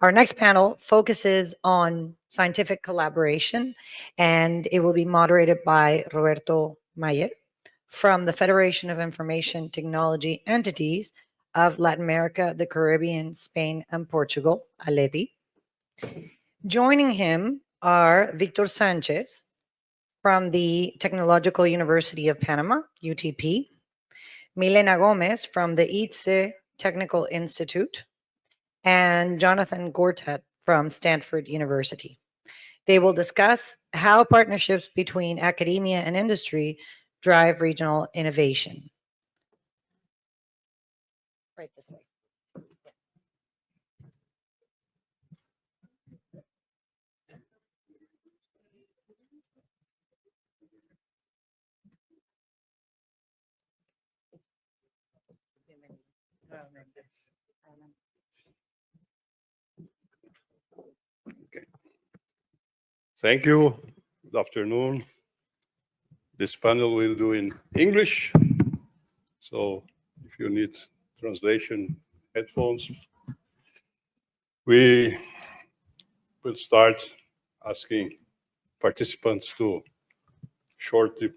Our next panel focuses on scientific collaboration, and it will be moderated by Roberto Mayer from the Federation of Information Technology Entities of Latin America, the Caribbean, Spain, and Portugal, ALETI. Joining him are Victor Sanchez from the Technological University of Panama, UTP, Milena Gomez from the ITSE Technical Institute, and Jonathan Gortat from Stanford University. They will discuss how partnerships between academia and industry drive regional innovation. Right this way. Okay. Thank you. Good afternoon. This panel will do in English. So if you need translation headphones, we will start asking participants to shortly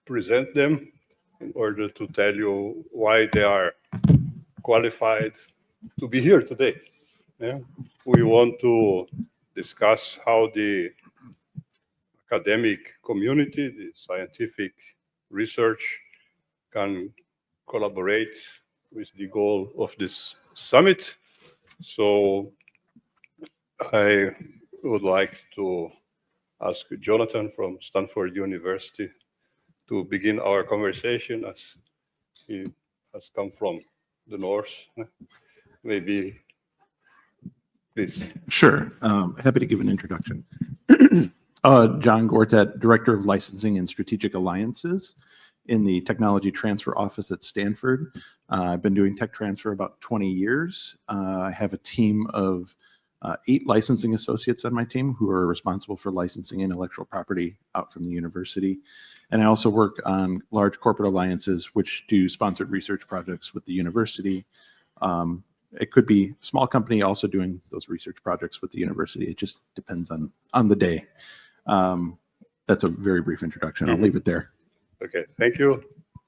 present them in order to tell you why they are qualified to be here today. Yeah. We want to discuss how the academic community, the scientific research can collaborate with the goal of this summit. So I would like to ask Jonathan from Stanford University to begin our conversation, as he has come from the north. Maybe, please. Sure. Happy to give an introduction. John Gortat, Director of Licensing and Strategic Alliances in the Technology Transfer Office at Stanford. I've been doing tech transfer about 20 years. I have a team of 8 licensing associates on my team who are responsible for licensing intellectual property out from the university. And I also work on large corporate alliances which do sponsored research projects with the university. It could be a small company also doing those research projects with the university. It just depends on the day. That's a very brief introduction. I'll leave it there. Okay, thank you.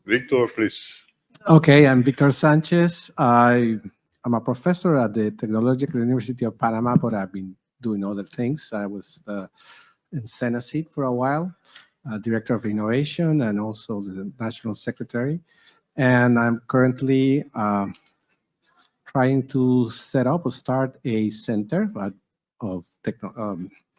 Victor, please. Okay, I'm Victor Sanchez. I'm a professor at the Technological University of Panama, but I've been doing other things. I was in Senate for a while, Director of Innovation and also the National Secretary. And I'm currently trying to set up or start a center of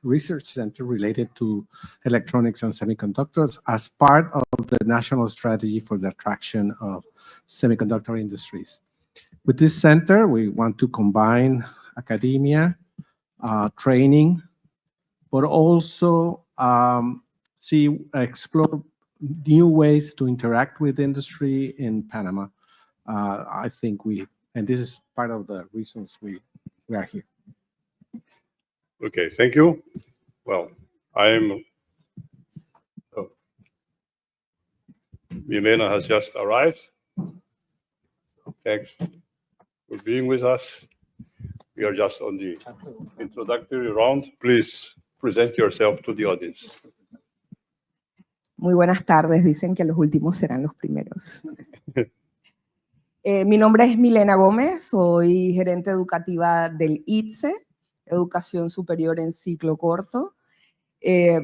research center related to electronics and semiconductors as part of the national strategy for the attraction of semiconductor industries. With this center, we want to combine academia, training, but also explore new ways to interact with industry in Panama. I think and this is part of the reasons we are here. Okay, thank you. Well, Milena has just arrived. Thanks for being with us. We are just on the introductory round. Please present yourself to the audience. Muy buenas tardes. Dicen que los últimos serán los primeros. Mi nombre es Milena Gómez, soy gerente educativa del ITSE, Educación Superior en Ciclo Corto.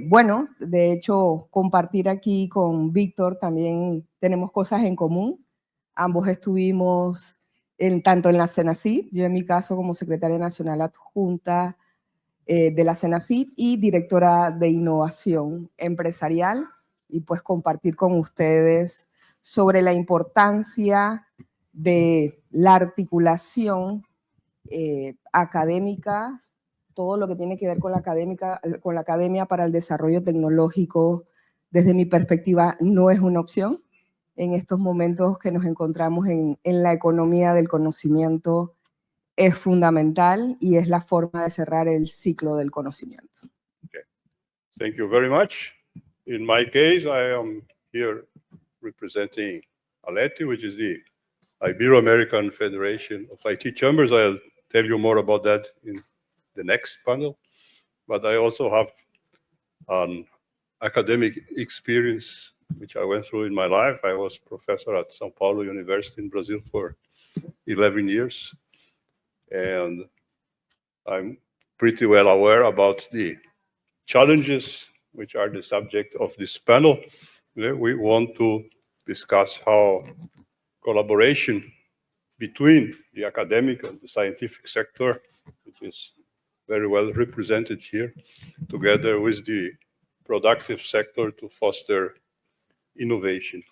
Bueno, de hecho, compartir aquí con Víctor también tenemos cosas en común. Ambos estuvimos tanto en la CENACID, yo en mi caso como secretaria nacional adjunta de la CENACID y directora de innovación empresarial, y pues compartir con ustedes sobre la importancia de la articulación académica, todo lo que tiene que ver con la academia para el desarrollo tecnológico. Desde mi perspectiva, no es una opción. En estos momentos que nos encontramos en la economía del conocimiento, es fundamental y es la forma de cerrar el ciclo del conocimiento. Okay. Thank you very much. In my case, I am here representing ALETI, which is the Ibero-American Federation of IT Chambers. I'll tell you more about that in the next panel. But I also have an academic experience which I went through in my life. I was professor at São Paulo University in Brazil for 11 years. And I'm pretty well aware about the challenges which are the subject of this panel. We want to discuss how collaboration between the academic and the scientific sector, which is very well represented here, together with the productive sector to foster innovation.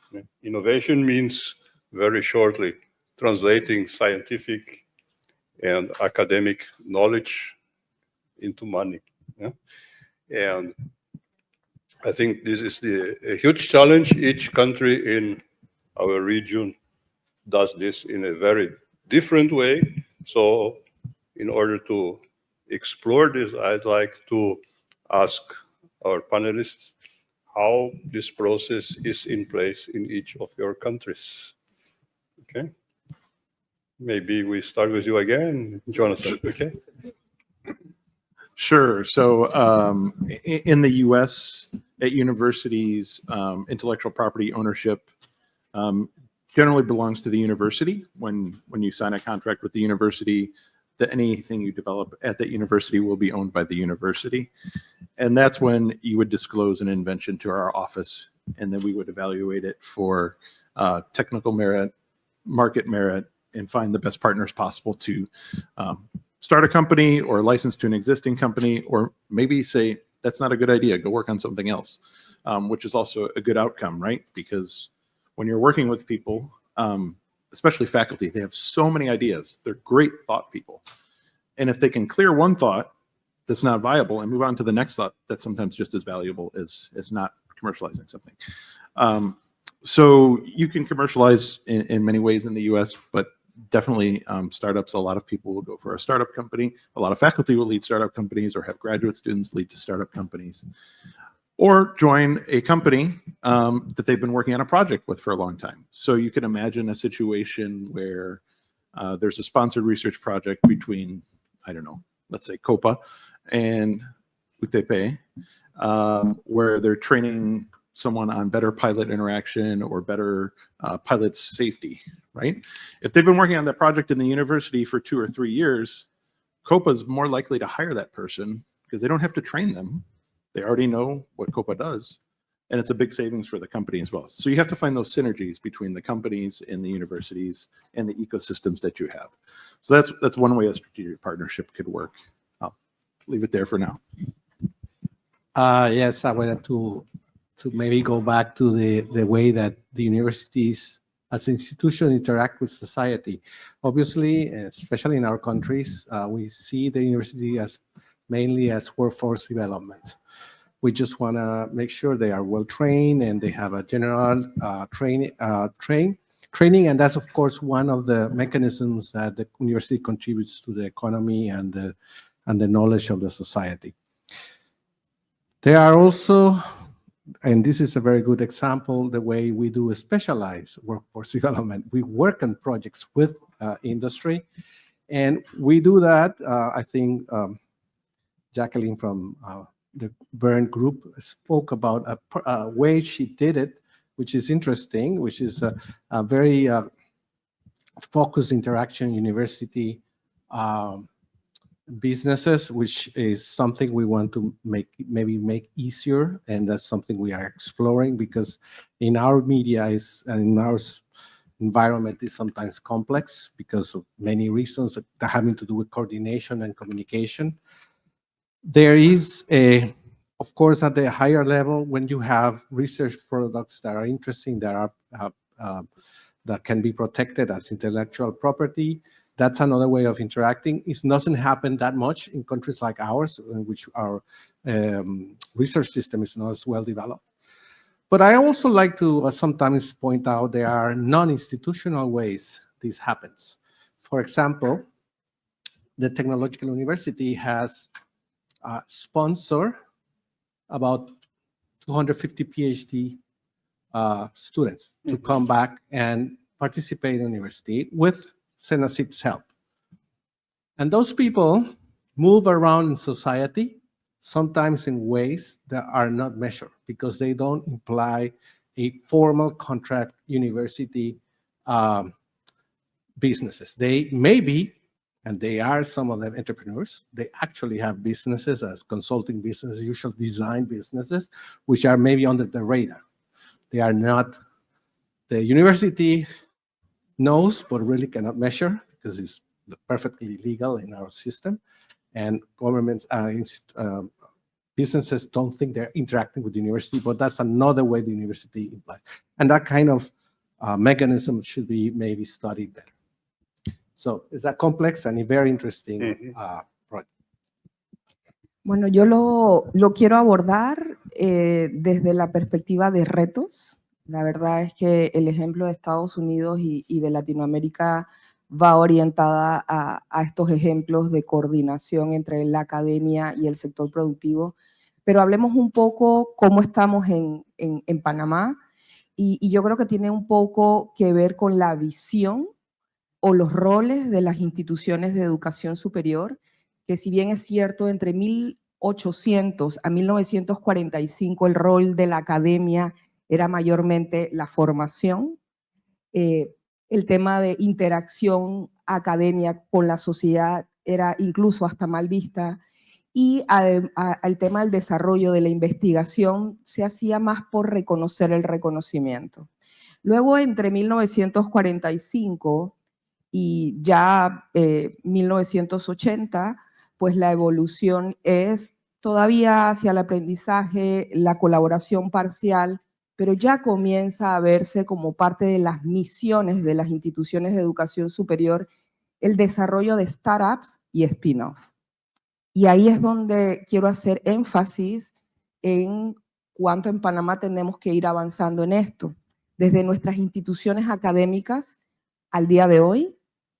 Innovation means, very shortly, translating scientific and academic knowledge into money. Yeah? And I think this is a huge challenge. Each country in our region does this in a very different way. So in order to explore this, I'd like to ask our panelists how this process is in place in each of your countries. Okay. Maybe we start with you again, Jonathan. Okay. Sure. So in the US, at universities, intellectual property ownership generally belongs to the university. When you sign a contract with the university, that anything you develop at that university will be owned by the university. And that's when you would disclose an invention to our office, and then we would evaluate it for technical merit, market merit, and find the best partners possible to start a company or license to an existing company, or maybe say, that's not a good idea, go work on something else, which is also a good outcome, right? Because when you're working with people, especially faculty, they have so many ideas. They're great thought people. And if they can clear one thought that's not viable and move on to the next thought that's sometimes just as valuable as not commercializing something. So you can commercialize in many ways in the US, but definitely startups, a lot of people will go for a startup company. A lot of faculty will lead startup companies or have graduate students lead to startup companies. Or join a company that they've been working on a project with for a long time. So you can imagine a situation where there's a sponsored research project between, I don't know, let's say COPA and UTP, where they're training someone on better pilot interaction or better pilot safety, right? If they've been working on that project in the university for 2 or 3 years, COPA is more likely to hire that person because they don't have to train them. They already know what COPA does, and it's a big savings for the company as well. So you have to find those synergies between the companies and the universities and the ecosystems that you have. So that's one way a strategic partnership could work. I'll leave it there for now. Yes, I wanted to maybe go back to the way that the universities as an institution interact with society. Obviously, especially in our countries, we see the university as mainly as workforce development. We just want to make sure they are well trained and they have a general training, and that's of course one of the mechanisms that the university contributes to the economy and the knowledge of the society. There are also, and this is a very good example, the way we do a specialized workforce development. We work on projects with industry, and we do that. I think Jacqueline from the Bern Group spoke about a way she did it, which is interesting, which is a very focused interaction university businesses, which is something we want to maybe make easier, and that's something we are exploring because in our media and in our environment is sometimes complex because of many reasons that having to do with coordination and communication. There is of course, at the higher level, when you have research products that are interesting, that that can be protected as intellectual property, that's another way of interacting. It doesn't happen that much in countries like ours, in which our research system is not as well developed. But I also like to sometimes point out there are non-institutional ways this happens. For example, the Technological University has sponsored about 250 PhD students to come back and participate in university with Senasit's help. And those people move around in society, sometimes in ways that are not measured because they don't imply a formal contract university businesses. They may be, and they are some of them entrepreneurs. They actually have businesses as consulting businesses, usual design businesses, which are maybe under the radar. They are not, the university knows, but really cannot measure because it's perfectly legal in our system. And governments, businesses don't think they're interacting with the university, but that's another way the university implies. And that kind of mechanism should be maybe studied better. So it's a complex and a very interesting project. Bueno, yo lo quiero abordar desde la perspectiva de retos. La verdad es que el ejemplo de Estados Unidos y de Latinoamérica va orientada a estos ejemplos de coordinación entre la academia y el sector productivo. Pero hablemos un poco cómo estamos en Panamá y yo creo que tiene un poco que ver con la visión o los roles de las instituciones de educación superior, que si bien es cierto, entre 1800 a 1945 el rol de la academia era mayormente la formación, el tema de interacción academia con la sociedad era incluso hasta mal vista, y el tema del desarrollo de la investigación se hacía más por reconocer el reconocimiento. Luego, entre 1945 y ya 1980, pues la evolución es todavía hacia el aprendizaje, la colaboración parcial, pero ya comienza a verse como parte de las misiones de las instituciones de educación superior el desarrollo de startups y spin-off. Y ahí es donde quiero hacer énfasis en cuánto en Panamá tenemos que ir avanzando en esto. Desde nuestras instituciones académicas al día de hoy,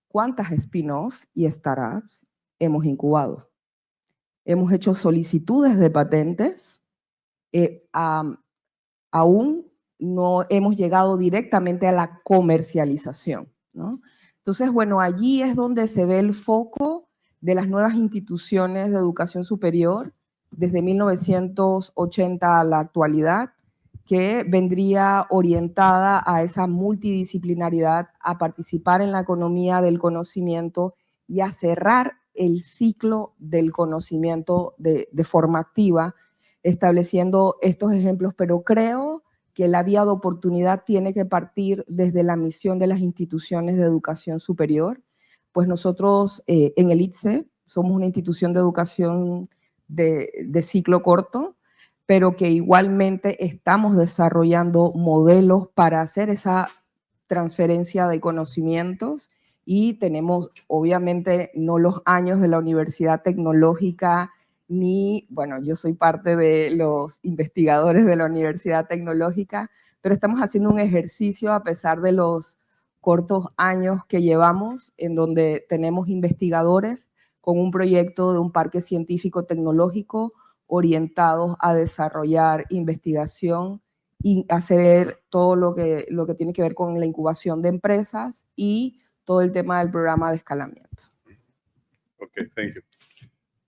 ¿cuántas spin-off y startups hemos incubado? Hemos hecho solicitudes de patentes, aún no hemos llegado directamente a la comercialización, ¿no? Entonces, bueno, allí es donde se ve el foco de las nuevas instituciones de educación superior desde 1980 a la actualidad, que vendría orientada a esa multidisciplinaridad, a participar en la economía del conocimiento y a cerrar el ciclo del conocimiento de forma activa, estableciendo estos ejemplos, pero creo que la vía de oportunidad tiene que partir desde la misión de las instituciones de educación superior. Pues nosotros en el ITSE somos una institución de educación de ciclo corto, pero que igualmente estamos desarrollando modelos para hacer esa transferencia de conocimientos y tenemos obviamente no los años de la Universidad Tecnológica, ni, bueno, yo soy parte de los investigadores de la Universidad Tecnológica, pero estamos haciendo un ejercicio a pesar de los cortos años que llevamos, en donde tenemos investigadores con un proyecto de un parque científico tecnológico orientados a desarrollar investigación y hacer todo lo que tiene que ver con la incubación de empresas y todo el tema del programa de escalamiento. Okay, thank you.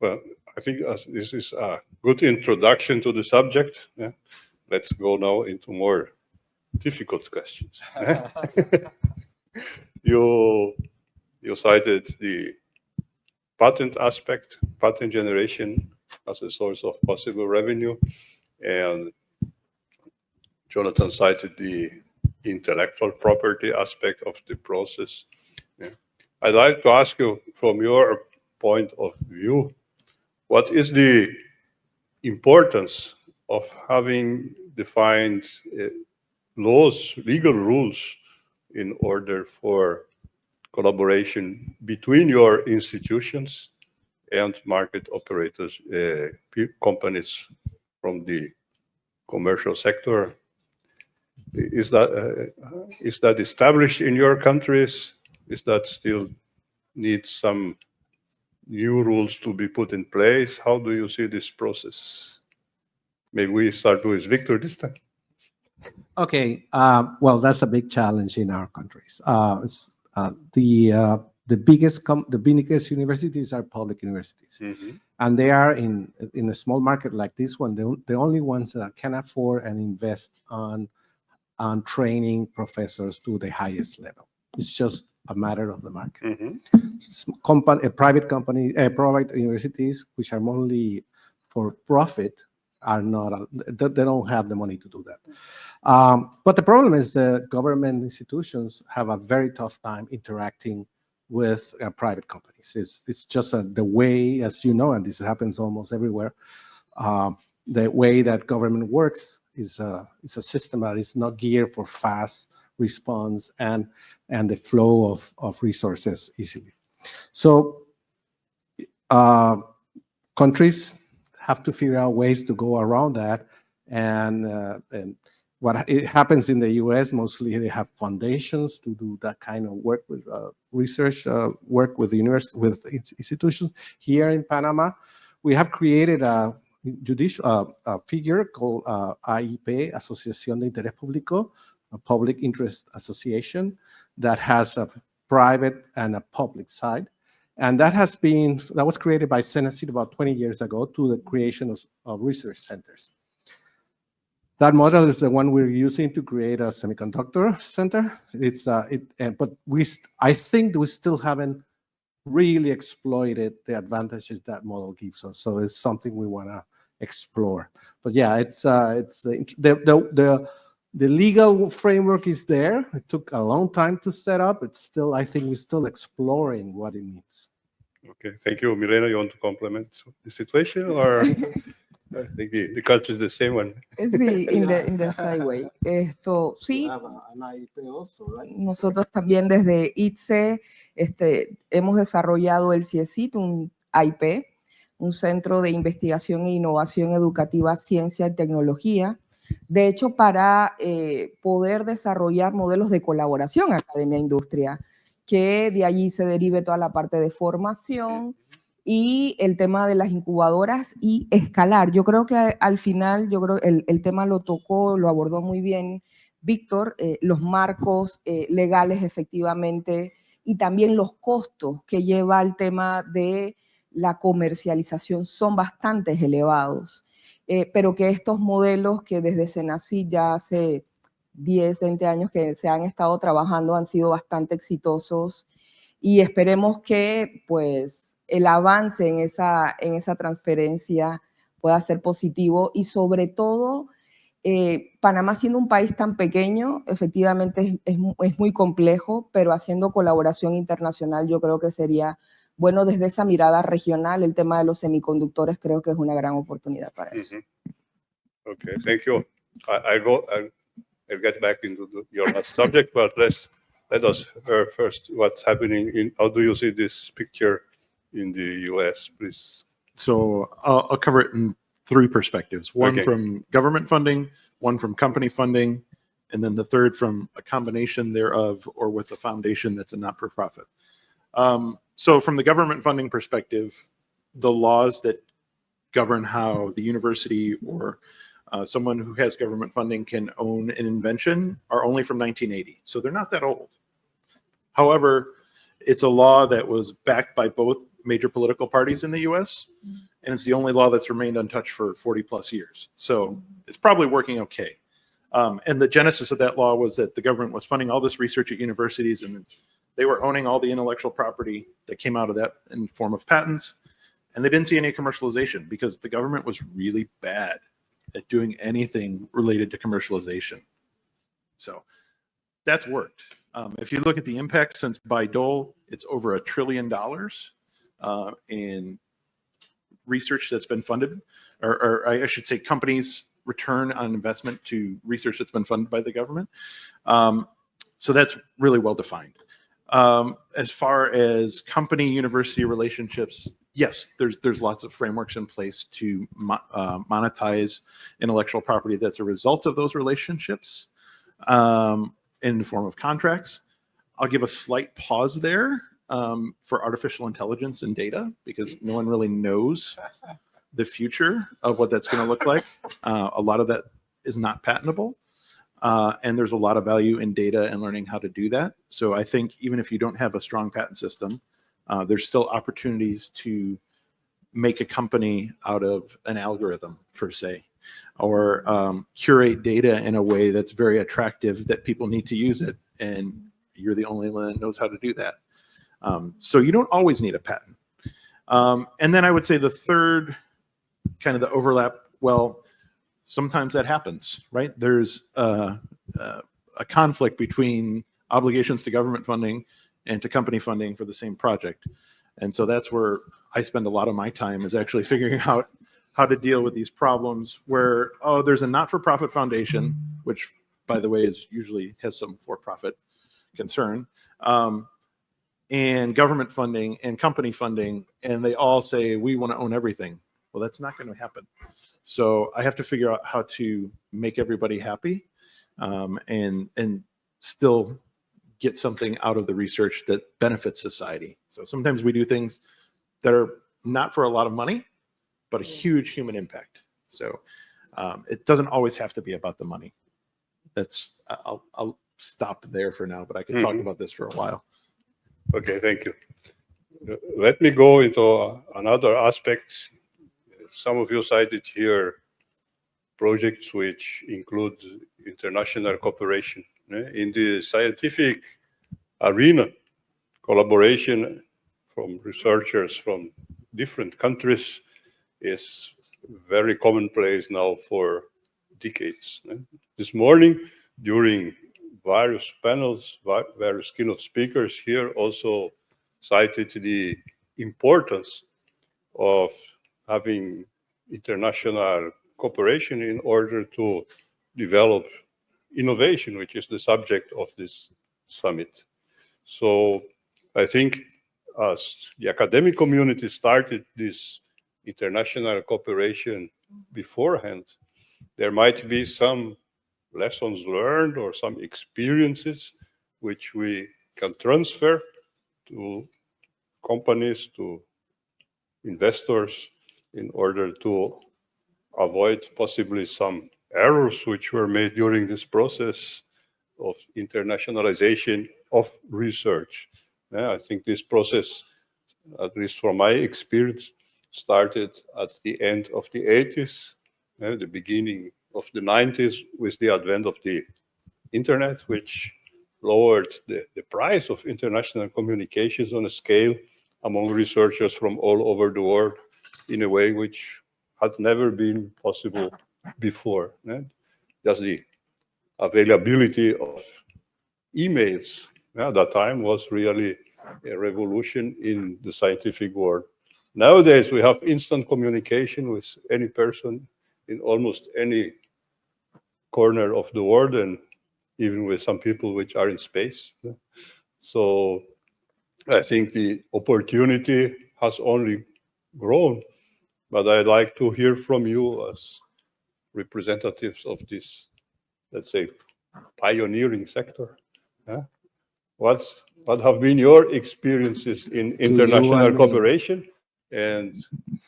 Well, I think this is a good introduction to the subject. Yeah? Let's go now into more difficult questions. You cited the patent aspect, patent generation as a source of possible revenue, and Jonathan cited the intellectual property aspect of the process. Yeah. I'd like to ask you, from your point of view, what is the importance of having defined laws, legal rules, in order for collaboration between your institutions and market operators, companies from the commercial sector? Is that established in your countries? Is that still needs some new rules to be put in place? How do you see this process? Maybe we start with Victor this time. Okay, well, that's a big challenge in our countries. The the biggest universities are public universities. And they are in a small market like this one, the only ones that can afford and invest on training professors to the highest level. It's just a matter of the market. Private universities, which are mostly for profit, are not, they don't have the money to do that. But the problem is that government institutions have a very tough time interacting with private companies. It's just the way, as you know, and this happens almost everywhere, the way that government works is a system that is not geared for fast response and the flow of resources easily. So countries have to figure out ways to go around that. And what it happens in the US, mostly they have foundations to do that kind of work with research, work with with institutions. Here in Panama, we have created a judicial figure called AIP, Asociación de Interés Público, a public interest association that has a private and a public side. And that was created by Senate about 20 years ago to the creation of research centers. That model is the one we're using to create a semiconductor center. But I think we still haven't really exploited the advantages that model gives us. So it's something we want to explore. But yeah, the legal framework is there. It took a long time to set up. I think we're still exploring what it means. Okay, thank you. Milena, you want to complement the situation, or I think the culture is the same one? Sí, in the same way. Sí, nosotros también desde ITSE hemos desarrollado el CIECIT, un IP, un Centro de Investigación e Innovación Educativa, Ciencia y Tecnología, de hecho para poder desarrollar modelos de colaboración academia-industria, que de allí se derive toda la parte de formación y el tema de las incubadoras y escalar. Yo creo que al final, el tema lo abordó muy bien Víctor, los marcos legales efectivamente y también los costos que lleva el tema de la comercialización son bastante elevados, pero que estos modelos que desde Senacid ya hace 10, 20 años que se han estado trabajando han sido bastante exitosos y esperemos que pues, el avance en esa transferencia pueda ser positivo y sobre todo Panamá siendo un país tan pequeño, efectivamente es muy complejo, pero haciendo colaboración internacional yo creo que sería bueno desde esa mirada regional. El tema de los semiconductores creo que es una gran oportunidad para eso. Okay, thank you. I'll get back into your last subject, but let us hear first what's happening how do you see this picture in the US, please? So I'll cover it in three perspectives. One Okay. from government funding, one from company funding, and then the third from a combination thereof or with a foundation that's a not-for-profit. So from the government funding perspective, the laws that govern how the university or someone who has government funding can own an invention are only from 1980. So they're not that old. However, it's a law that was backed by both major political parties in the US, and it's the only law that's remained untouched for 40 plus years. So it's probably working okay. And the genesis of that law was that the government was funding all this research at universities, and they were owning all the intellectual property that came out of that in the form of patents. And they didn't see any commercialization because the government was really bad at doing anything related to commercialization. So that's worked. If you look at the impact since Bayh-Dole, it's over $1 trillion in research that's been funded, or I should say companies' return on investment to research that's been funded by the government. So that's really well defined. As far as company-university relationships, yes, there's lots of frameworks in place to monetize intellectual property that's a result of those relationships in the form of contracts. I'll give a slight pause there for artificial intelligence and data because no one really knows the future of what that's going to look like. A lot of that is not patentable. And there's a lot of value in data and learning how to do that. So I think even if you don't have a strong patent system, there's still opportunities to make a company out of an algorithm, per se, or curate data in a way that's very attractive that people need to use it. And you're the only one that knows how to do that. So you don't always need a patent. And then I would say the third kind of the overlap, well, sometimes that happens, right? There's a conflict between obligations to government funding and to company funding for the same project. And so that's where I spend a lot of my time, is actually figuring out how to deal with these problems where, oh, there's a not-for-profit foundation, which, by the way, is usually has some for-profit concern, and government funding and company funding, and they all say, we want to own everything. Well, that's not going to happen. So I have to figure out how to make everybody happy, and still get something out of the research that benefits society. So sometimes we do things that are not for a lot of money, but a huge human impact. So it doesn't always have to be about the money. That's, I'll stop there for now, but I could talk about this for a while. Okay, thank you. Let me go into another aspect. Some of you cited here projects which include international cooperation. In the scientific arena, collaboration from researchers from different countries is very commonplace now for decades. This morning, during various panels, various keynote speakers here also cited the importance of having international cooperation in order to develop innovation, which is the subject of this summit. So I think as the academic community started this international cooperation beforehand, there might be some lessons learned or some experiences which we can transfer to companies, to investors, in order to avoid possibly some errors which were made during this process of internationalization of research. I think this process, at least from my experience, started at the end of the 80s, the beginning of the 90s, with the advent of the internet, which lowered the price of international communications on a scale among researchers from all over the world in a way which had never been possible before. Just the availability of emails at that time was really a revolution in the scientific world. Nowadays, we have instant communication with any person in almost any corner of the world, and even with some people which are in space. So I think the opportunity has only grown, but I'd like to hear from you as representatives of this, let's say, pioneering sector. What have been your experiences in international cooperation? And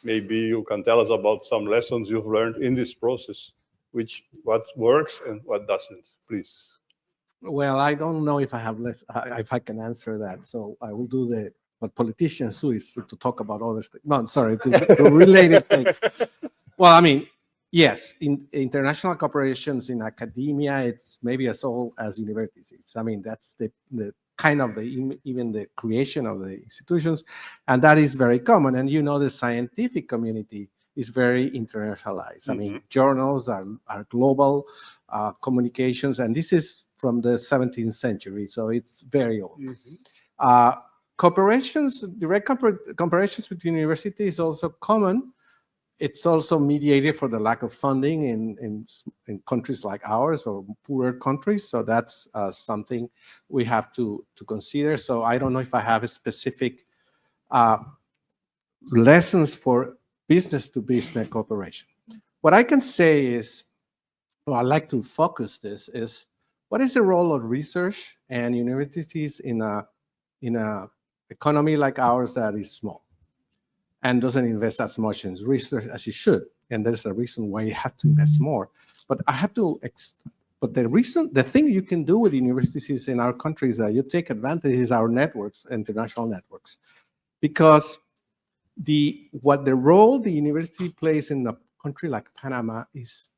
maybe you can tell us about some lessons you've learned in this process, what works and what doesn't, please. Well, I don't know if I have if I can answer that. So I will do what politicians do, is to talk about other things. No, sorry, to related things. Well, I mean, yes, in international cooperations in academia, it's maybe as old as universities. I mean, that's the kind of even the creation of the institutions, and that is very common. And you know, the scientific community is very internationalized. I mean, journals are global communications, and this is from the 17th century, so it's very old. Cooperations, direct cooperations between universities is also common. It's also mediated for the lack of funding in countries like ours or poorer countries. So that's something we have to consider. So I don't know if I have a specific lessons for business-to-business cooperation. What I can say is, well, I like to focus this, is what is the role of research and universities in a economy like ours that is small and doesn't invest as much in research as it should. And there's a reason why you have to invest more. But I have to But the thing you can do with universities in our country is that you take advantage of our networks, international networks, because the role the university plays in a country like Panama is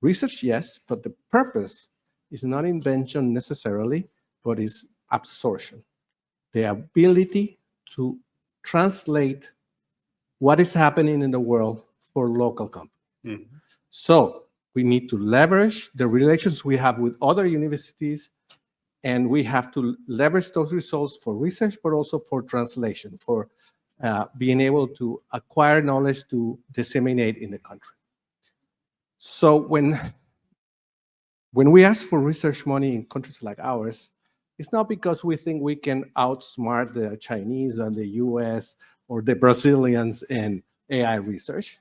research, yes, but the purpose is not invention necessarily, but is absorption. The ability to translate what is happening in the world for local companies. Mm-hmm. So we need to leverage the relations we have with other universities, and we have to leverage those results for research, but also for translation, for being able to acquire knowledge to disseminate in the country. So when we ask for research money in countries like ours, it's not because we think we can outsmart the Chinese and the US or the Brazilians in AI research.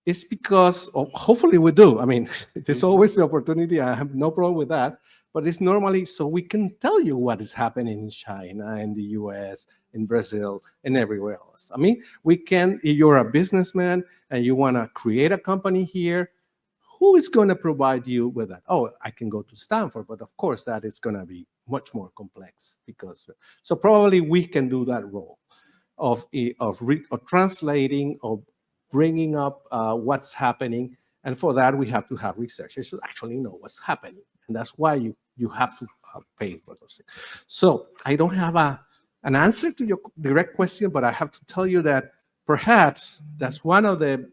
It's because, hopefully we do. I mean, there's always the opportunity. I have no problem with that. But it's normally so we can tell you what is happening in China, in the US, in Brazil, and everywhere else. I mean, we can, if you're a businessman and you want to create a company here, who is going to provide you with that? Oh, I can go to Stanford, but of course that is going to be much more complex because, so probably we can do that role of translating, of bringing up what's happening. And for that, we have to have researchers who actually know what's happening. And that's why you have to pay for those things. So I don't have an answer to your direct question, but I have to tell you that perhaps that's one of the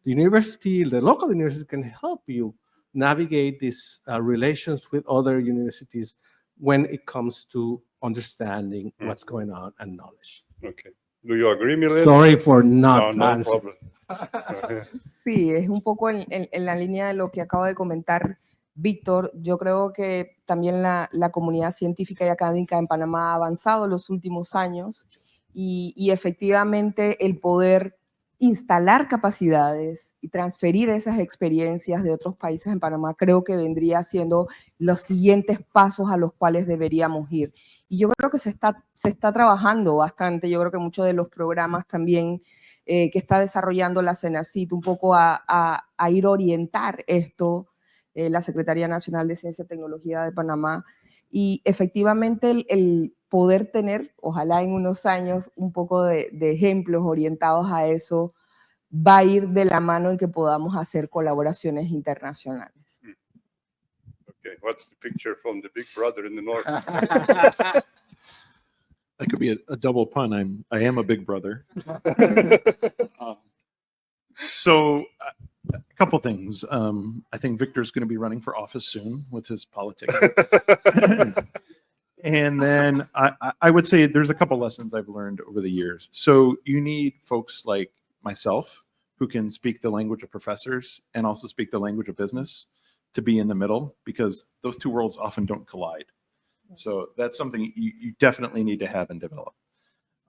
university, the local university can help you navigate these relations with other universities when it comes to understanding what's going on and knowledge. Okay. Do you agree, Milena? Sorry for not No answering. problem. Okay. Sí, es un poco en la línea de lo que acaba de comentar Víctor. Yo creo que también la comunidad científica y académica en Panamá ha avanzado en los últimos años y efectivamente el poder instalar capacidades y transferir esas experiencias de otros países en Panamá creo que vendría siendo los siguientes pasos a los cuales deberíamos ir. Y yo creo que se está trabajando bastante. Yo creo que muchos de los programas también que está desarrollando la CENACIT un poco a ir a orientar esto, la Secretaría Nacional de Ciencia y Tecnología de Panamá, y efectivamente el poder tener, ojalá en unos años, un poco de ejemplos orientados a eso, va a ir de la mano en que podamos hacer colaboraciones internacionales. Okay. What's the picture from the big brother in the north? That could be a double pun. I am a big brother. So a couple things. I think Victor's going to be running for office soon with his politics. And then I would say there's a couple lessons I've learned over the years. So you need folks like myself who can speak the language of professors and also speak the language of business to be in the middle, because those two worlds often don't collide. So that's something you definitely need to have and develop.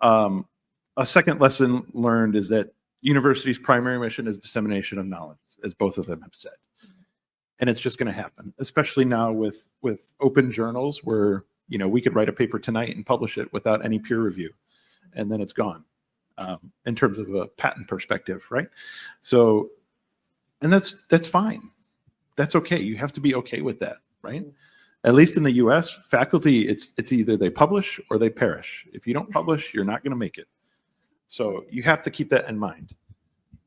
A second lesson learned is that university's primary mission is dissemination of knowledge, as both of them have said. And it's just going to happen, especially now with open journals where, you know, we could write a paper tonight and publish it without any peer review, and then it's gone in terms of a patent perspective, right? So, and that's fine. That's okay. You have to be okay with that, right? At least in the US, faculty, it's either they publish or they perish. If you don't publish, you're not going to make it. So you have to keep that in mind.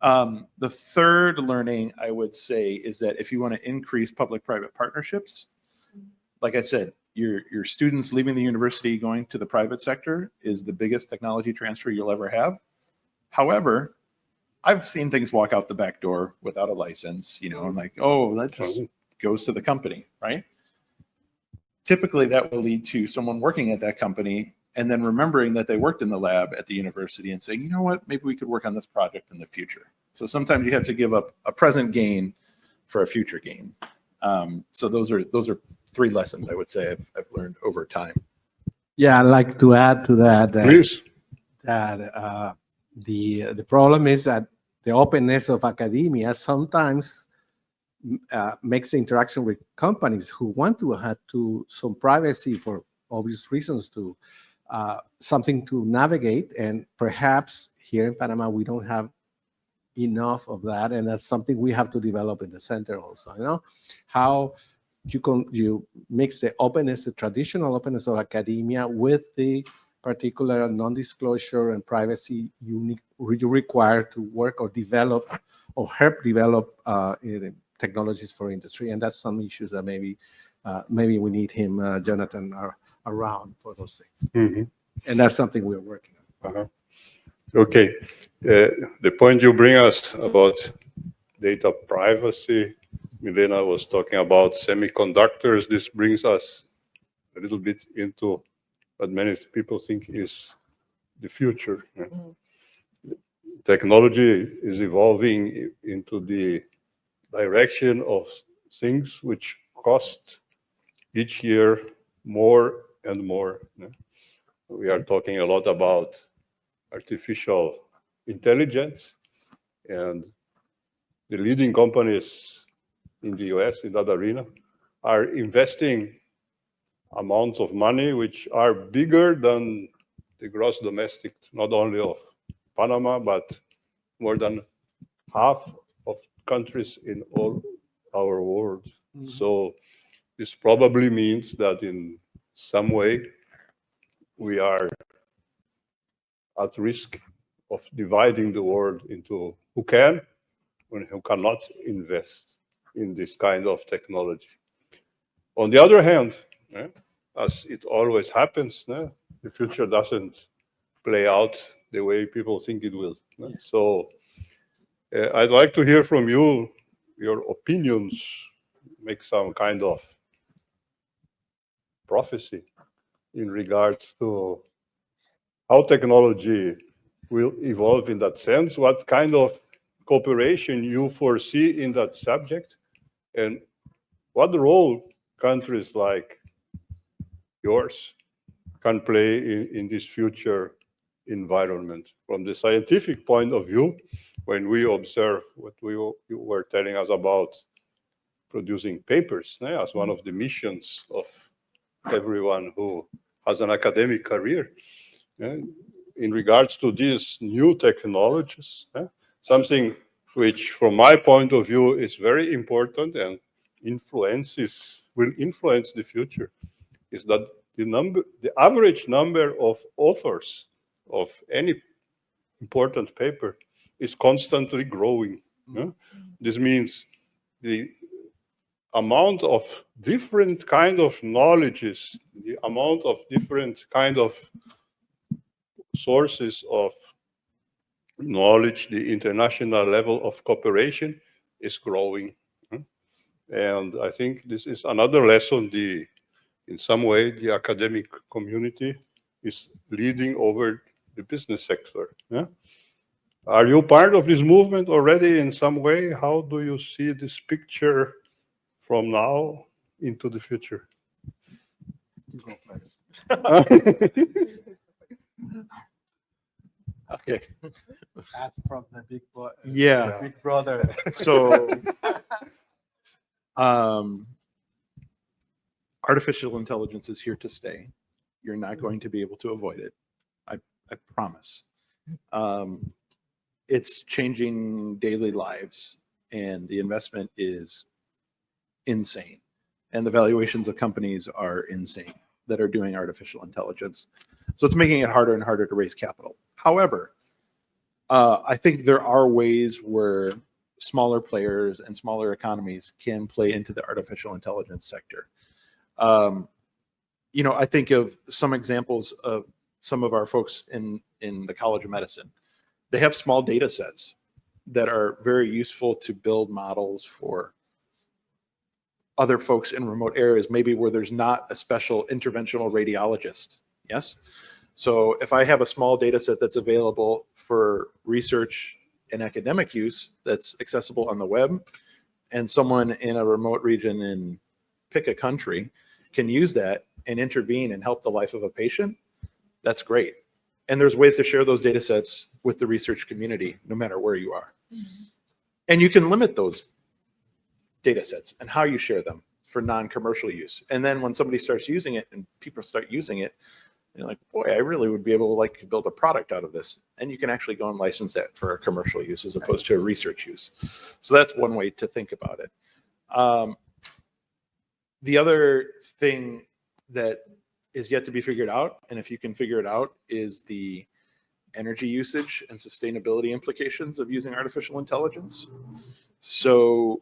The third learning I would say is that if you want to increase public-private partnerships, like I said, your students leaving the university going to the private sector is the biggest technology transfer you'll ever have. However, I've seen things walk out the back door without a license, you know, and like, oh, that just goes to the company, right? Typically that will lead to someone working at that company and then remembering that they worked in the lab at the university and saying, you know what, maybe we could work on this project in the future. So sometimes you have to give up a present gain for a future gain. So those are three lessons I would say I've learned over time. Yeah, I'd like to add to that. Please. That the problem is that the openness of academia sometimes makes the interaction with companies who want to have some privacy for obvious reasons to something to navigate. And perhaps here in Panama, we don't have enough of that, and that's something we have to develop in the center also. How you mix the openness, the traditional openness of academia, with the particular non-disclosure and privacy you require to work or develop or help develop technologies for industry. And that's some issues that maybe we need him, Jonathan, around for those things. Mm-hmm. And that's something we're working on. Uh-huh. Okay. The point you bring us about data privacy, Milena was talking about semiconductors. This brings us a little bit into what many people think is the future. Technology is evolving into the direction of things which cost each year more and more. We are talking a lot about artificial intelligence, and the leading companies in the US in that arena are investing amounts of money which are bigger than the gross domestic, not only of Panama, but more than half of countries in all our world. Mm-hmm. So this probably means that in some way we are at risk of dividing the world into who can and who cannot invest in this kind of technology. On the other hand, as it always happens, the future doesn't play out the way people think it will. Yeah. So I'd like to hear from you, your opinions, make some kind of prophecy in regards to how technology will evolve in that sense, what kind of cooperation you foresee in that subject, and what role countries like yours can play in this future environment. From the scientific point of view, when we observe what you were telling us about producing papers as one of the missions of everyone who has an academic career, in regards to these new technologies, something which from my point of view is very important and will influence the future, is that the average number of authors of any important paper is constantly growing. This means the amount of different kind of knowledges, the amount of different kind of sources of knowledge, the international level of cooperation is growing. And I think this is another lesson in some way the academic community is leading over the business sector. Are you part of this movement already in some way? How do you see this picture from now into the future? You go first. Okay. That's from the big boy. Yeah. Big brother. So, artificial intelligence is here to stay. You're not going to be able to avoid it. I promise. It's changing daily lives, and the investment is insane. And the valuations of companies are insane that are doing artificial intelligence. So it's making it harder and harder to raise capital. However, I think there are ways where smaller players and smaller economies can play into the artificial intelligence sector. I think of some examples of some of our folks in the College of Medicine. They have small data sets that are very useful to build models for other folks in remote areas, maybe where there's not a special interventional radiologist. Yes. So if I have a small data set that's available for research and academic use that's accessible on the web, and someone in a remote region in pick a country can use that and intervene and help the life of a patient, that's great. And there's ways to share those data sets with the research community, no matter where you are. Mm-hmm. And you can limit those data sets and how you share them for non-commercial use. And then when somebody starts using it and people start using it, You're like, boy, I really would be able to like build a product out of this. And you can actually go and license that for a commercial use as opposed to a research use. So that's one way to think about it. The other thing that is yet to be figured out, and if you can figure it out, is the energy usage and sustainability implications of using artificial intelligence. So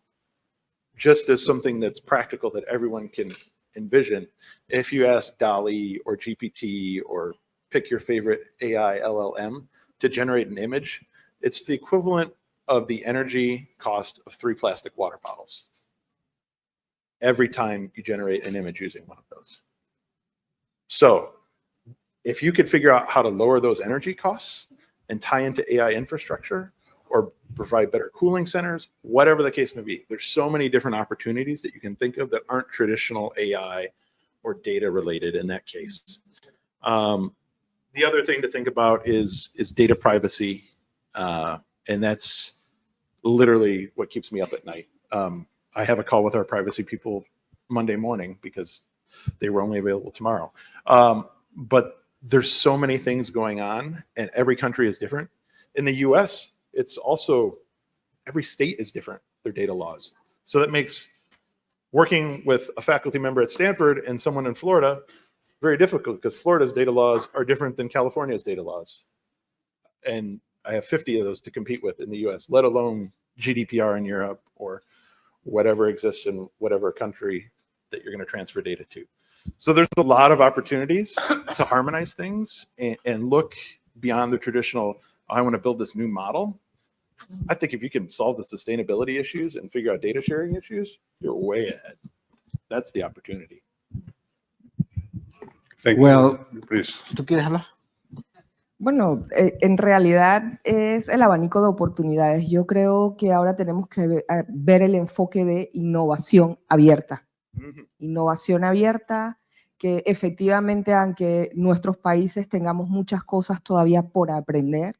just as something that's practical that everyone can envision, if you ask DALL-E or GPT or pick your favorite AI LLM to generate an image, it's the equivalent of the energy cost of 3 plastic water bottles every time you generate an image using one of those. So if you could figure out how to lower those energy costs and tie into AI infrastructure or provide better cooling centers, whatever the case may be, there's so many different opportunities that you can think of that aren't traditional AI or data related in that case. The other thing to think about is data privacy. And that's literally what keeps me up at night. I have a call with our privacy people Monday morning because they were only available tomorrow. But there's so many things going on and every country is different. In the US, it's also, every state is different, their data laws. So that makes working with a faculty member at Stanford and someone in Florida very difficult because Florida's data laws are different than California's data laws. And I have 50 of those to compete with in the US, let alone GDPR in Europe or whatever exists in whatever country that you're going to transfer data to. So there's a lot of opportunities to harmonize things and look beyond the traditional, I want to build this new model. I think if you can solve the sustainability issues and figure out data sharing issues, you're way ahead. That's the opportunity. Thank Well, you. Please. ¿tú quieres hablar? Bueno, en realidad es el abanico de oportunidades. Yo creo que ahora tenemos que ver el enfoque de innovación abierta. Innovación abierta, que efectivamente, aunque nuestros países tengamos muchas cosas todavía por aprender,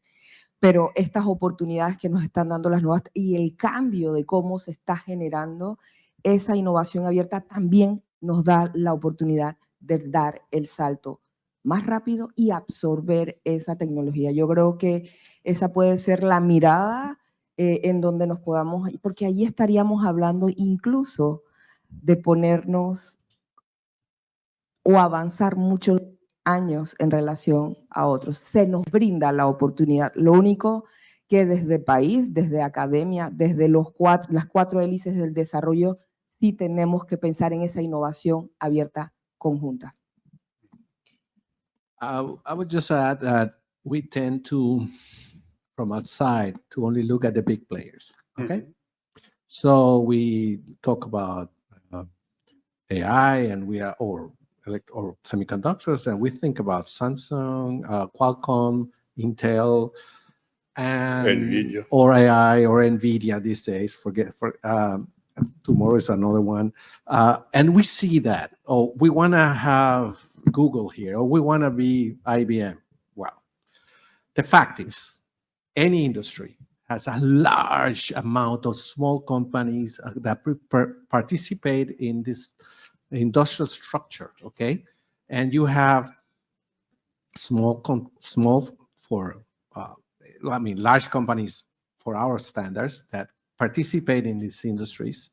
pero estas oportunidades que nos están dando las nuevas y el cambio de cómo se está generando esa innovación abierta también nos da la oportunidad de dar el salto más rápido y absorber esa tecnología. Yo creo que esa puede ser la mirada en donde nos podamos, porque allí estaríamos hablando incluso de ponernos o avanzar muchos años en relación a otros. Se nos brinda la oportunidad. Lo único que desde país, desde academia, desde las 4 hélices del desarrollo, sí tenemos que pensar en esa innovación abierta conjunta. I would just add that we tend to, from outside, to only look at the big players. Okay, so we talk about AI, and we are or semiconductors, and we think about Samsung, Qualcomm, Intel, and NVIDIA. or AI or NVIDIA these days. Tomorrow is another one, and we see that. Oh, we want to have Google here, or we want to be IBM. Well, the fact is, any industry has a large amount of small companies that participate in this industrial structure, okay? And you have large companies for our standards that participate in these industries.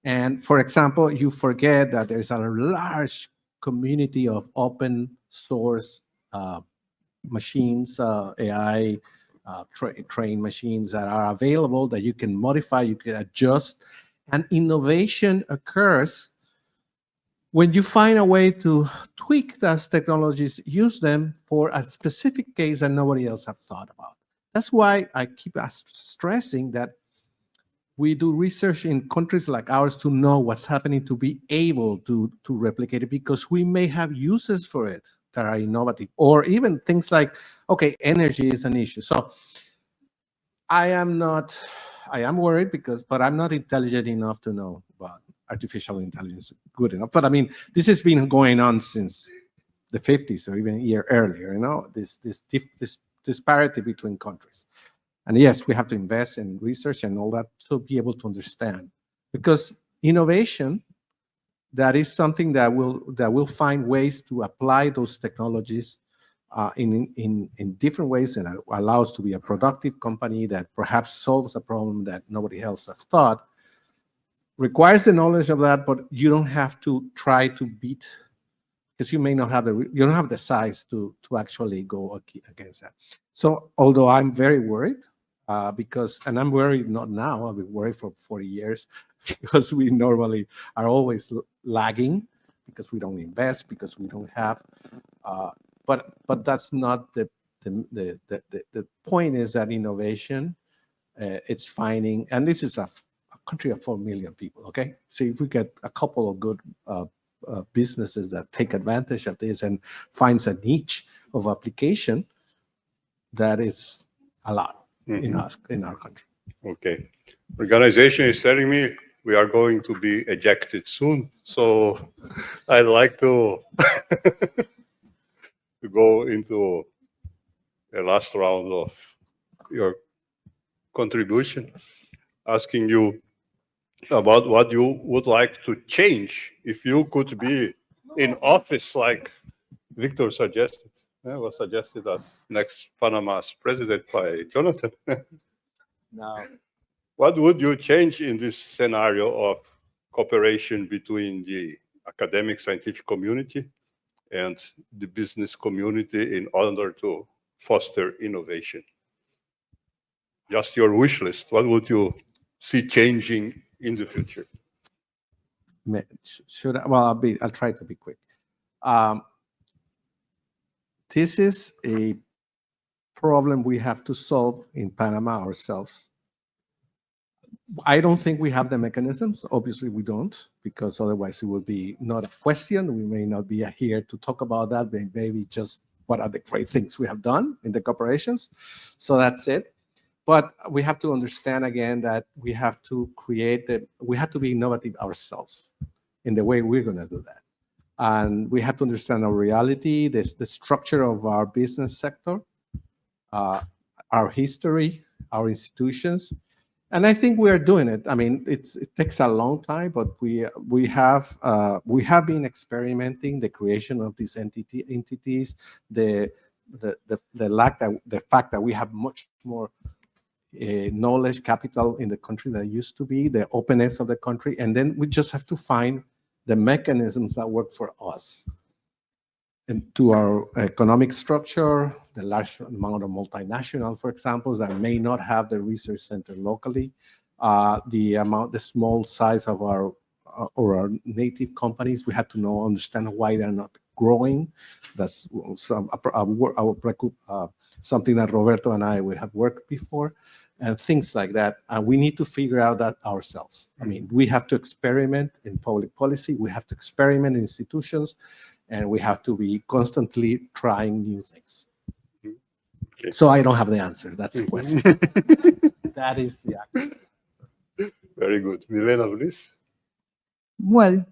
And for example, you forget that there's a large community of open source machines, AI trained machines that are available that you can modify, you can adjust, and innovation occurs when you find a way to tweak those technologies, use them for a specific case that nobody else has thought about. That's why I keep stressing that we do research in countries like ours to know what's happening, to be able to replicate it, because we may have uses for it that are innovative, or even things like, okay, energy is an issue. So I am worried but I'm not intelligent enough to know about artificial intelligence good enough. But I mean, this has been going on since the 50s or even a year earlier, you know, this disparity between countries. And yes, we have to invest in research and all that to be able to understand, because innovation that is something that will find ways to apply those technologies in different ways and allow us to be a productive company that perhaps solves a problem that nobody else has thought. Requires the knowledge of that, but you don't have to try to beat, because you may not have you don't have the size to actually go against that. So although I'm very worried, and I'm worried not now, I've been worried for 40 years, because we normally are always lagging, because we don't invest, because we don't have, but that's not the point. Is that innovation, it's finding, and this is a country of 4 million people, okay? So if we get a couple of good businesses that take advantage of this and finds a niche of application, that is a lot in our country. Okay. Organization is telling me we are going to be ejected soon, so I'd like to to go into the last round of your contribution, asking you about what you would like to change if you could be in office, like Victor suggested. Was suggested as next Panama's president by Jonathan. Now, What would you change in this scenario of cooperation between the academic scientific community and the business community in order to foster innovation? Just your wish list. What would you see changing in the future? Should I? Well, I'll try to be quick. This is a problem we have to solve in Panama ourselves. I don't think we have the mechanisms. Obviously, we don't, because otherwise it would be not a question. We may not be here to talk about that, but maybe just what are the great things we have done in the corporations. So that's it. But we have to understand again that we have to we have to be innovative ourselves in the way we're going to do that. And we have to understand our reality, the structure of our business sector, our history, our institutions. And I think we are doing it. I mean, it takes a long time, but we have been experimenting the creation of these entities, the fact that we have much more knowledge capital in the country than used to be, the openness of the country, and then we just have to find the mechanisms that work for us. And to our economic structure, the large amount of multinational, for example, that may not have the research center locally, the small size of our native companies, we have to understand why they're not growing. That's something that Roberto and we have worked before, and things like that. And we need to figure out that ourselves. I mean, we have to experiment in public policy, we have to experiment in institutions, and we have to be constantly trying new things. Okay. So I don't have the answer. That's the question. That is the answer. Very good. Milena, please. Well,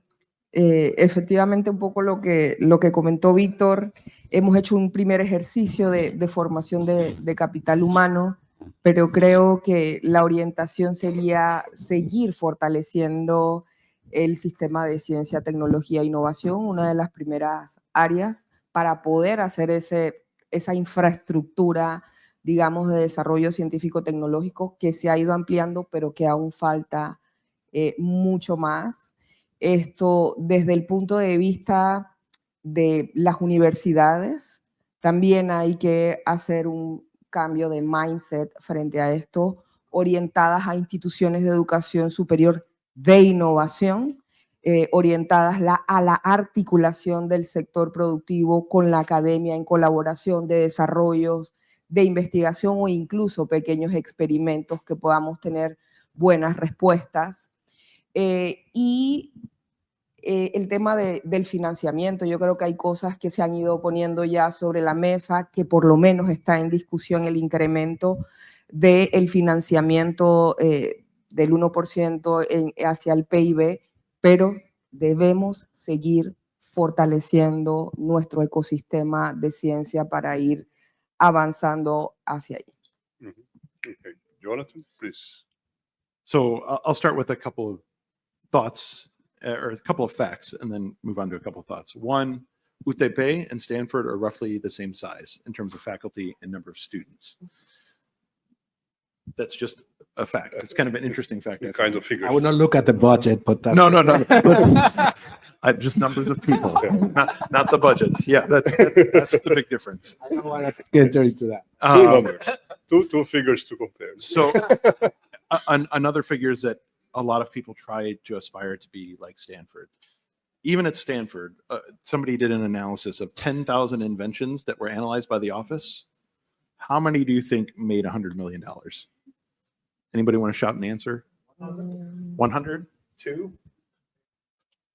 efectivamente un poco lo que comentó Víctor, hemos hecho un primer ejercicio de formación de capital humano, pero creo que la orientación sería seguir fortaleciendo el sistema de ciencia, tecnología e innovación, una de las primeras áreas para poder hacer esa infraestructura, digamos, de desarrollo científico-tecnológico que se ha ido ampliando, pero que aún falta mucho más. Esto desde el punto de vista de las universidades, también hay que hacer un cambio de mindset frente a esto, orientadas a instituciones de educación superior de innovación, orientadas a la articulación del sector productivo con la academia en colaboración de desarrollos, de investigación o incluso pequeños experimentos que podamos tener buenas respuestas. Y el tema del financiamiento, yo creo que hay cosas que se han ido poniendo ya sobre la mesa, que por lo menos está en discusión el incremento del financiamiento del 1% hacia el PIB, pero debemos seguir fortaleciendo nuestro ecosistema de ciencia para ir avanzando hacia allí. Okay. Jonathan, please. So I'll start with a couple of thoughts or a couple of facts, and then move on to a couple of thoughts. One, UTP and Stanford are roughly the same size in terms of faculty and number of students. That's just a fact. It's kind of an interesting fact. Kind of figures. I would not look at the budget, but that's No. Just numbers of people, not the budgets. Yeah, that's the big difference. I don't want to enter into that. Two numbers, two figures to compare. So another figure is that a lot of people try to aspire to be like Stanford. Even at Stanford, somebody did an analysis of 10,000 inventions that were analyzed by the office. How many do you think made $100 million? Anybody want to shout an answer? 100? 2?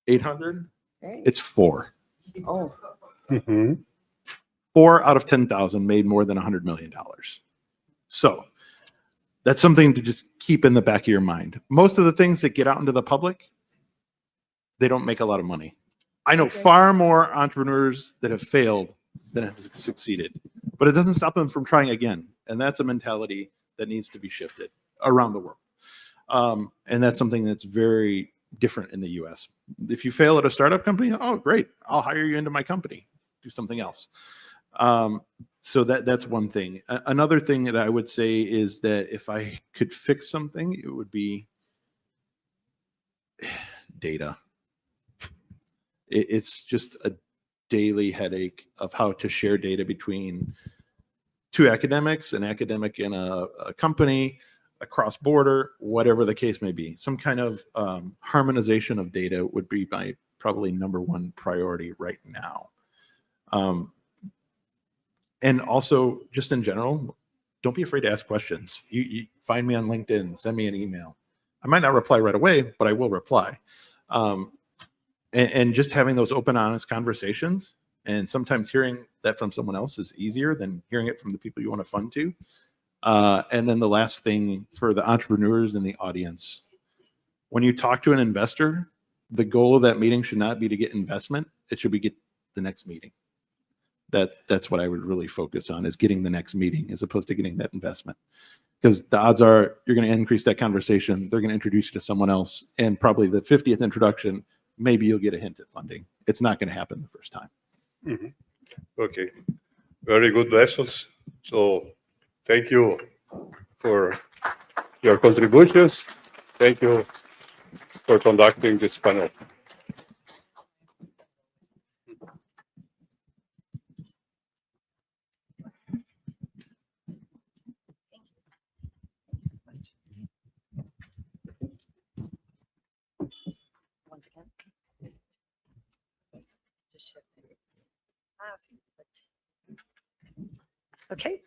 800? Okay. It's 4. Oh, Mm-hmm. 4 out of 10,000 made more than $100 million. So that's something to just keep in the back of your mind. Most of the things that get out into the public, they don't make a lot of money. I know far more entrepreneurs that have failed than have succeeded, but it doesn't stop them from trying again. And that's a mentality that needs to be shifted around the world. And that's something that's very different in the US. If you fail at a startup company, oh, great, I'll hire you into my company, do something else. So that's one thing. Another thing that I would say is that if I could fix something, it would be data. It's just a daily headache of how to share data between two academics, an academic in a company, across border, whatever the case may be. Some kind of harmonization of data would be my probably number one priority right now. And also, just in general, don't be afraid to ask questions. You find me on LinkedIn, send me an email. I might not reply right away, but I will reply. And just having those open, honest conversations, and sometimes hearing that from someone else is easier than hearing it from the people you want to fund to. And then the last thing for the entrepreneurs in the audience, when you talk to an investor, the goal of that meeting should not be to get investment. It should be get the next meeting. That's what I would really focus on, is getting the next meeting as opposed to getting that investment. Because the odds are you're going to increase that conversation. They're going to introduce you to someone else. And probably the 50th introduction, maybe you'll get a hint at funding. It's not going to happen the first time. Mm-hmm. Okay. Very good lessons. So thank you for your contributions. Thank you for conducting this panel. Once again. Just shifting. Okay.